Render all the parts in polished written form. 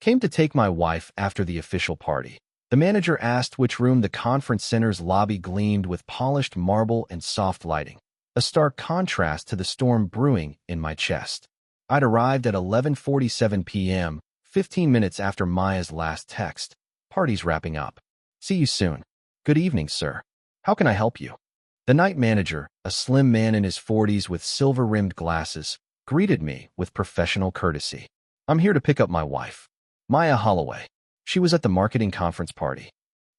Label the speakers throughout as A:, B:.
A: Came to take my wife after the official party. The manager asked which room. The conference center's lobby gleamed with polished marble and soft lighting, a stark contrast to the storm brewing in my chest. I'd arrived at 11:47 p.m., 15 minutes after Maya's last text. Party's wrapping up. See you soon. Good evening, sir. How can I help you? The night manager, a slim man in his 40s with silver-rimmed glasses, greeted me with professional courtesy. I'm here to pick up my wife, Maya Holloway. She was at the marketing conference party.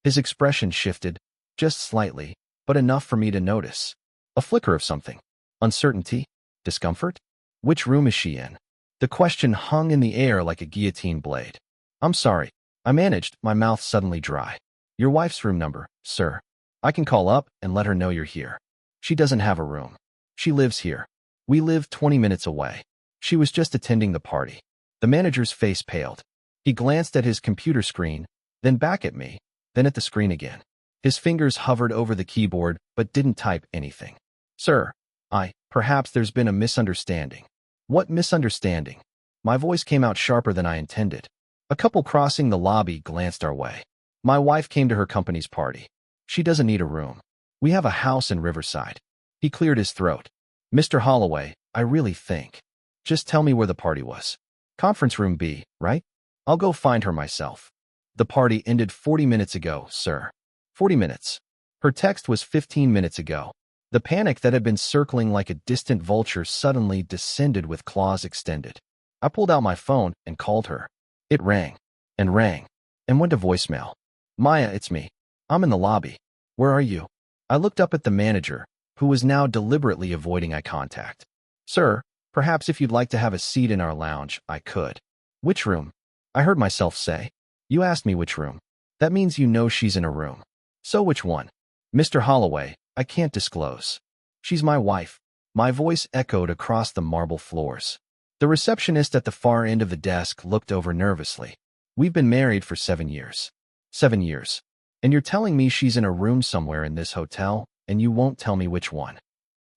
A: His expression shifted, just slightly, but enough for me to notice. A flicker of something. Uncertainty? Discomfort? Which room is she in? The question hung in the air like a guillotine blade. I'm sorry, I managed, my mouth suddenly dry. Your wife's room number, sir. I can call up and let her know you're here. She doesn't have a room. She lives here. We live 20 minutes away. She was just attending the party. The manager's face paled. He glanced at his computer screen, then back at me, then at the screen again. His fingers hovered over the keyboard but didn't type anything. Sir, perhaps there's been a misunderstanding. What misunderstanding? My voice came out sharper than I intended. A couple crossing the lobby glanced our way. My wife came to her company's party. She doesn't need a room. We have a house in Riverside. He cleared his throat. Mr. Holloway, I really think. Just tell me where the party was. Conference room B, right? I'll go find her myself. The party ended 40 minutes ago, sir. 40 minutes. Her text was 15 minutes ago. The panic that had been circling like a distant vulture suddenly descended with claws extended. I pulled out my phone and called her. It rang, and went to voicemail. Maya, it's me. I'm in the lobby. Where are you? I looked up at the manager, who was now deliberately avoiding eye contact. Sir, perhaps if you'd like to have a seat in our lounge, I could. Which room? I heard myself say. You asked me which room. That means you know she's in a room. So which one? Mr. Holloway, I can't disclose. She's my wife. My voice echoed across the marble floors. The receptionist at the far end of the desk looked over nervously. We've been married for 7 years. 7 years. And you're telling me she's in a room somewhere in this hotel, and you won't tell me which one.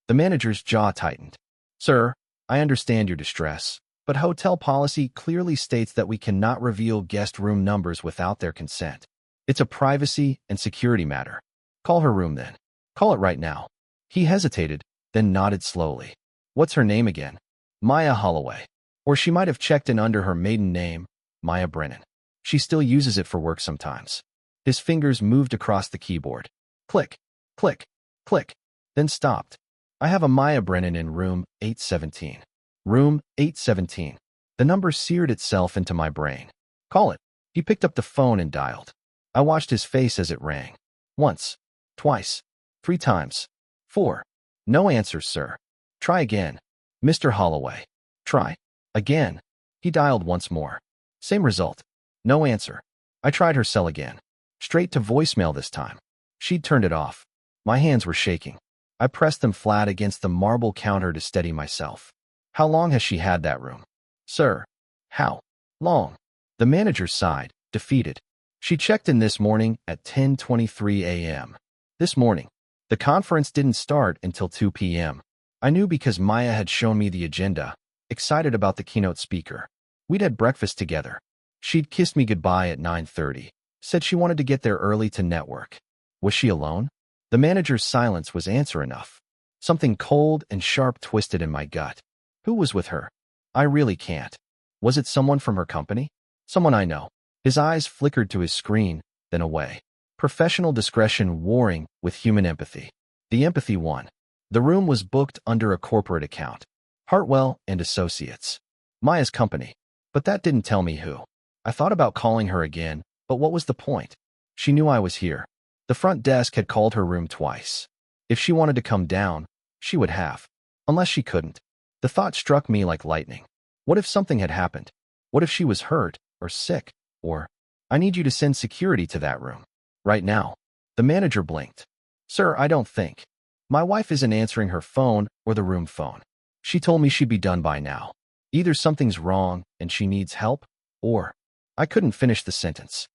A: The manager's jaw tightened. Sir, I understand your distress, but hotel policy clearly states that we cannot reveal guest room numbers without their consent. It's a privacy and security matter. Call her room then. Call it right now. He hesitated, then nodded slowly. What's her name again? Maya Holloway. Or she might have checked in under her maiden name, Maya Brennan. She still uses it for work sometimes. His fingers moved across the keyboard. Click, click, click, then stopped. I have a Maya Brennan in room 817. Room 817. The number seared itself into my brain. Call it. He picked up the phone and dialed. I watched his face as it rang. Once, twice, 3 times, 4. No answer, sir. Try again. Mr. Holloway. Try. Again. He dialed once more. Same result. No answer. I tried her cell again. Straight to voicemail this time. She'd turned it off. My hands were shaking. I pressed them flat against the marble counter to steady myself. How long has she had that room? Sir. How long? The manager sighed, defeated. She checked in this morning at 10:23 a.m. This morning. The conference didn't start until 2 p.m. I knew because Maya had shown me the agenda, excited about the keynote speaker. We'd had breakfast together. She'd kissed me goodbye at 9:30, said she wanted to get there early to network. Was she alone? The manager's silence was answer enough. Something cold and sharp twisted in my gut. Who was with her? I really can't. Was it someone from her company? Someone I know. His eyes flickered to his screen, then away. Professional discretion warring with human empathy. The empathy won. The room was booked under a corporate account. Hartwell and Associates. Maya's company. But that didn't tell me who. I thought about calling her again, but what was the point? She knew I was here. The front desk had called her room twice. If she wanted to come down, she would have. Unless she couldn't. The thought struck me like lightning. What if something had happened? What if she was hurt, or sick, or... I need you to send security to that room. Right now. The manager blinked. Sir, I don't think. My wife isn't answering her phone or the room phone. She told me she'd be done by now. Either something's wrong and she needs help, or... I couldn't finish the sentence.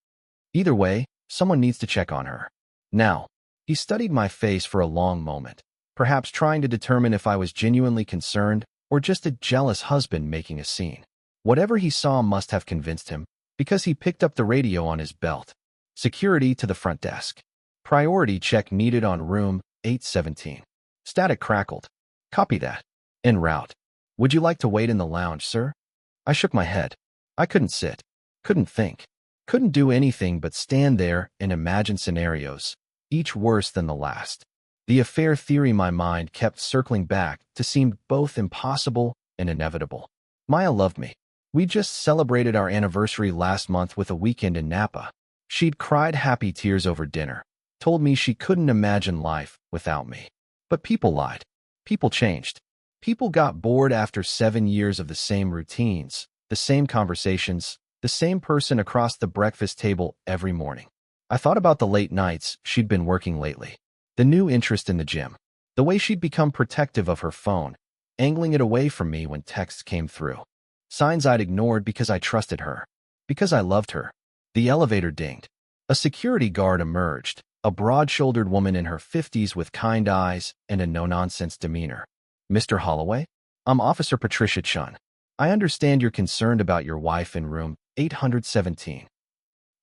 A: Either way, someone needs to check on her. Now. He studied my face for a long moment, perhaps trying to determine if I was genuinely concerned or just a jealous husband making a scene. Whatever he saw must have convinced him. Because he picked up the radio on his belt. Security to the front desk. Priority check needed on room 817. Static crackled. Copy that. En route. Would you like to wait in the lounge, sir? I shook my head. I couldn't sit. Couldn't think. Couldn't do anything but stand there and imagine scenarios, each worse than the last. The affair theory my mind kept circling back to seemed both impossible and inevitable. Maya loved me. We just celebrated our anniversary last month with a weekend in Napa. She'd cried happy tears over dinner, told me she couldn't imagine life without me. But people lied. People changed. People got bored after 7 years of the same routines, the same conversations, the same person across the breakfast table every morning. I thought about the late nights she'd been working lately, the new interest in the gym, the way she'd become protective of her phone, angling it away from me when texts came through. Signs I'd ignored because I trusted her, because I loved her. The elevator dinged. A security guard emerged, a broad-shouldered woman in her 50s with kind eyes and a no-nonsense demeanor. Mr. Holloway? I'm Officer Patricia Chun. I understand you're concerned about your wife in room 817.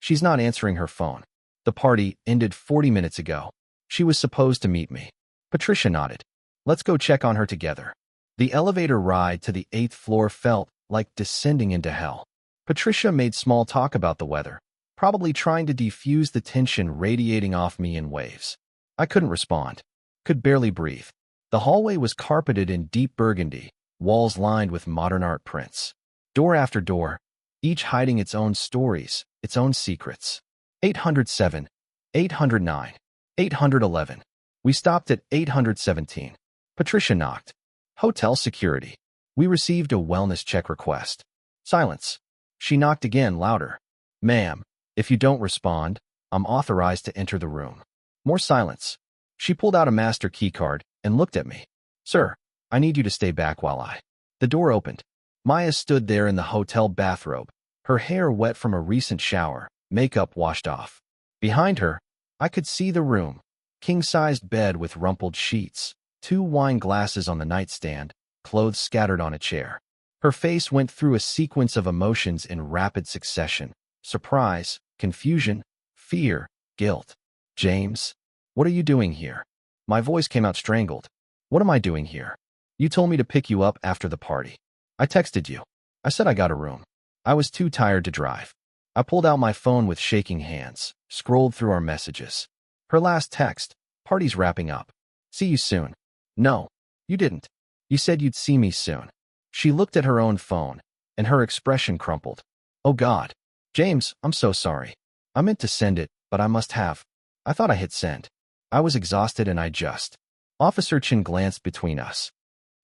A: She's not answering her phone. The party ended 40 minutes ago. She was supposed to meet me. Patricia nodded. Let's go check on her together. The elevator ride to the 8th floor felt like descending into hell. Patricia made small talk about the weather, probably trying to defuse the tension radiating off me in waves. I couldn't respond. Could barely breathe. The hallway was carpeted in deep burgundy, walls lined with modern art prints. Door after door, each hiding its own stories, its own secrets. 807, 809, 811. We stopped at 817. Patricia knocked. Hotel security. We received a wellness check request. Silence. She knocked again, louder. Ma'am, if you don't respond, I'm authorized to enter the room. More silence. She pulled out a master keycard and looked at me. Sir, I need you to stay back while I... The door opened. Maya stood there in the hotel bathrobe, her hair wet from a recent shower, makeup washed off. Behind her, I could see the room. King-sized bed with rumpled sheets, 2 wine glasses on the nightstand, clothes scattered on a chair. Her face went through a sequence of emotions in rapid succession. Surprise, confusion, fear, guilt. James, what are you doing here? My voice came out strangled. What am I doing here? You told me to pick you up after the party. I texted you. I said I got a room. I was too tired to drive. I pulled out my phone with shaking hands, scrolled through our messages. Her last text, party's wrapping up. See you soon. No, you didn't. You said you'd see me soon. She looked at her own phone, and her expression crumpled. Oh God. James, I'm so sorry. I meant to send it, but I must have. I thought I hit send. I was exhausted and I just... Officer Chin glanced between us.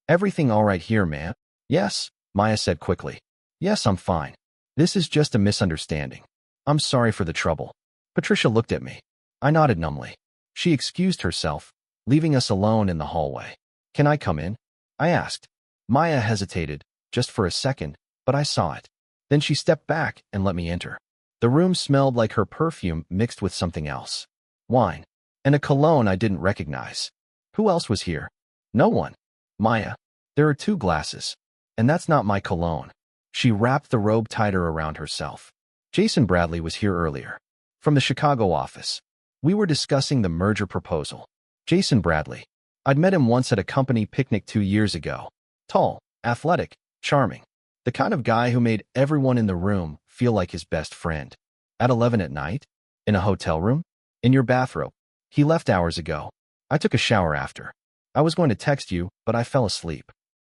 A: Everything all right here, man? Yes, Maya said quickly. Yes, I'm fine. This is just a misunderstanding. I'm sorry for the trouble. Patricia looked at me. I nodded numbly. She excused herself, leaving us alone in the hallway. Can I come in? I asked. Maya hesitated, just for a second, but I saw it. Then she stepped back and let me enter. The room smelled like her perfume mixed with something else. Wine. And a cologne I didn't recognize. Who else was here? No one. Maya. There are 2 glasses. And that's not my cologne. She wrapped the robe tighter around herself. Jason Bradley was here earlier. From the Chicago office. We were discussing the merger proposal. Jason Bradley. I'd met him once at a company picnic 2 years ago. Tall, athletic, charming. The kind of guy who made everyone in the room feel like his best friend. At 11 at night? In a hotel room? In your bathrobe? He left hours ago. I took a shower after. I was going to text you, but I fell asleep.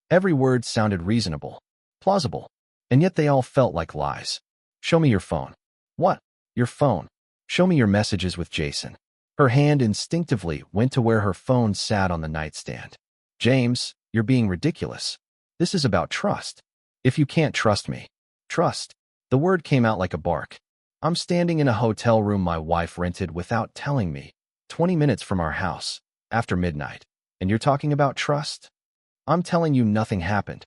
A: Every word sounded reasonable, plausible, and yet they all felt like lies. Show me your phone. What? Your phone. Show me your messages with Jason. Her hand instinctively went to where her phone sat on the nightstand. James, you're being ridiculous. This is about trust. If you can't trust me. Trust. The word came out like a bark. I'm standing in a hotel room my wife rented without telling me, 20 minutes from our house, after midnight. And you're talking about trust? I'm telling you nothing happened.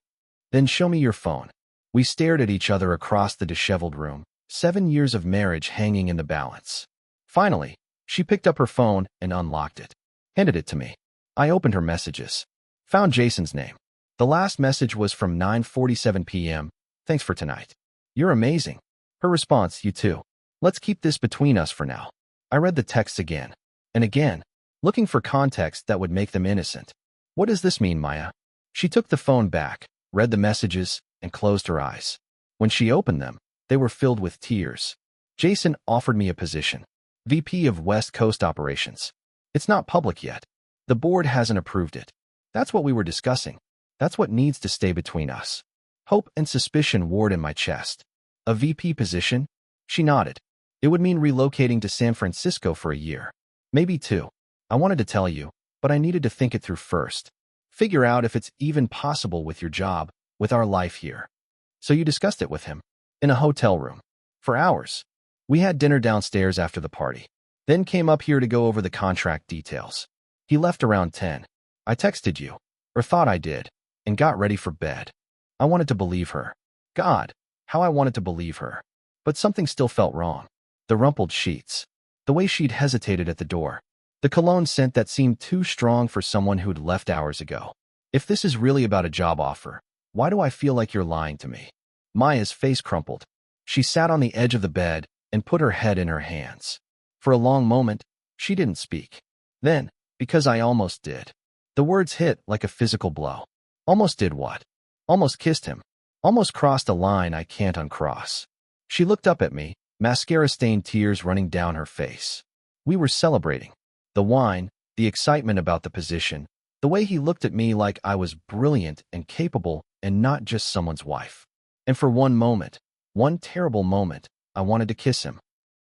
A: Then show me your phone. We stared at each other across the disheveled room, 7 years of marriage hanging in the balance. Finally, she picked up her phone and unlocked it. Handed it to me. I opened her messages. Found Jason's name. The last message was from 9:47 p.m. Thanks for tonight. You're amazing. Her response, you too. Let's keep this between us for now. I read the texts again and again, looking for context that would make them innocent. What does this mean, Maya? She took the phone back, read the messages, and closed her eyes. When she opened them, they were filled with tears. Jason offered me a position, VP of West Coast Operations. It's not public yet. The board hasn't approved it. That's what we were discussing. That's what needs to stay between us. Hope and suspicion warred in my chest. A VP position? She nodded. It would mean relocating to San Francisco for a year. Maybe two. I wanted to tell you, but I needed to think it through first. Figure out if it's even possible with your job, with our life here. So you discussed it with him. In a hotel room. For hours. We had dinner downstairs after the party. Then came up here to go over the contract details. He left around 10. I texted you, or thought I did, and got ready for bed. I wanted to believe her. God, how I wanted to believe her. But something still felt wrong. The rumpled sheets. The way she'd hesitated at the door. The cologne scent that seemed too strong for someone who'd left hours ago. If this is really about a job offer, why do I feel like you're lying to me? Maya's face crumpled. She sat on the edge of the bed and put her head in her hands. For a long moment, she didn't speak. Then, because I almost did. The words hit like a physical blow. Almost did what? Almost kissed him. Almost crossed a line I can't uncross. She looked up at me, mascara-stained tears running down her face. We were celebrating. The wine, the excitement about the position, the way he looked at me like I was brilliant and capable and not just someone's wife. And for one moment, one terrible moment, I wanted to kiss him.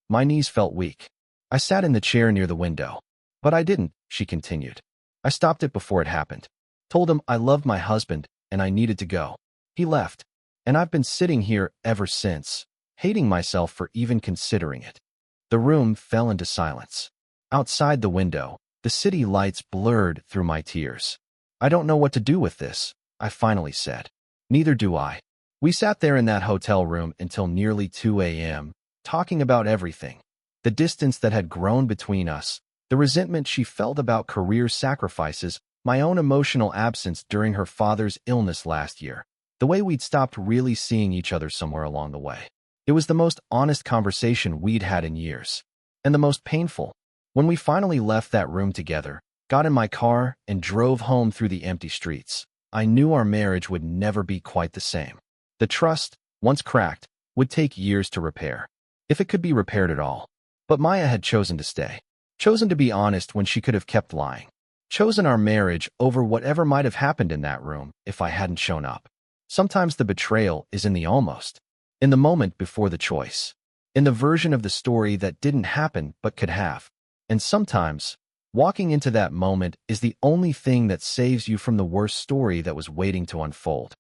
A: My knees felt weak. I sat in the chair near the window. But I didn't, she continued. I stopped it before it happened. Told him I loved my husband and I needed to go. He left. And I've been sitting here ever since, hating myself for even considering it. The room fell into silence. Outside the window, the city lights blurred through my tears. I don't know what to do with this, I finally said. Neither do I. We sat there in that hotel room until nearly 2 a.m., talking about everything. The distance that had grown between us, the resentment she felt about career sacrifices, my own emotional absence during her father's illness last year, the way we'd stopped really seeing each other somewhere along the way. It was the most honest conversation we'd had in years, and the most painful. When we finally left that room together, got in my car, and drove home through the empty streets, I knew our marriage would never be quite the same. The trust, once cracked, would take years to repair, if it could be repaired at all. But Maya had chosen to stay, chosen to be honest when she could have kept lying, chosen our marriage over whatever might have happened in that room if I hadn't shown up. Sometimes the betrayal is in the almost, in the moment before the choice, in the version of the story that didn't happen but could have. And sometimes, walking into that moment is the only thing that saves you from the worst story that was waiting to unfold.